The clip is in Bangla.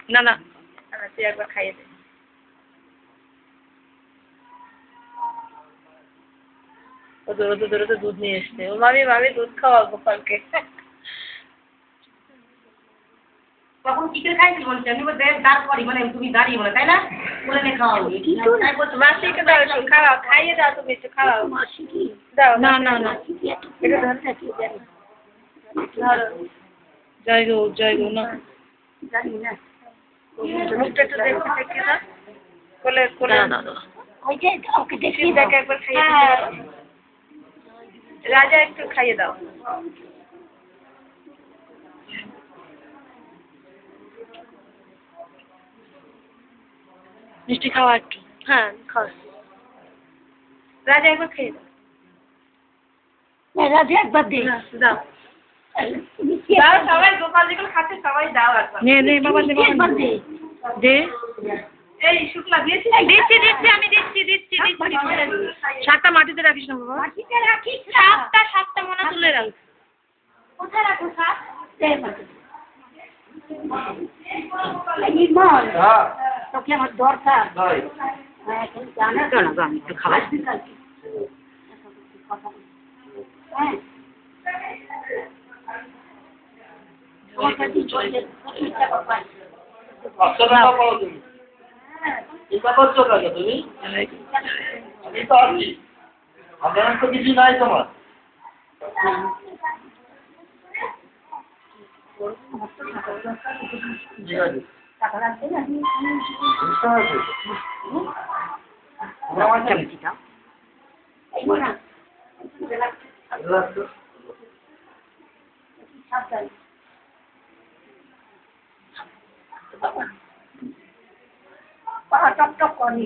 না না তুই একবার খাইয়ে দে। ও দৌড়তে দৌড়তে দুধ নিয়ে এসছে। ও মামি মামি দুধ খাওয়া গোপালকে। তখন কি করে খাইছি বলছি আমি দাঁড় করি মানে তুমি দাঁড়িয়ে বলে তাই না বলে নে খাওয়া মাসিকে দাও একটু খাওয়াও, খাইয়ে দাও তুমি একটু খাওয়াও। দাও না না না এটা ধরো জয় গো না জানি না মুখটা একটু দেখতে দেখে দাও কোলে কোলে ওই যে ওকে দেখি দেখে একবার খাইয়ে দাও। রাজা একটু খাইয়ে দাও। মিষ্টি খাওয়া একটু। হ্যাঁ খাও। রাজা একবার খেয়ে দাও। রাজা একবার দে দাও দাও সবাই গোপাল যেগুলো খাচ্ছে সবাই দাও একবার। নে নে বাবা নে বাবা দে দে। এই শুক্লা দিয়েছি দিচ্ছি আমি দিচ্ছি শাকটা মাটিতে রাখিস না বাবা। মাটিতে রাখিস শাকটা মনে তুলে রাখ। কোথায় রাখো শাক দে নির্মল তোকে আমার দরকার হ্যাঁ তুমি জানো তো না আমি একটু খাবার হ্যাঁ কিছু নাই তোমার টাকা রাখবে না সাবধান টপ টপ করি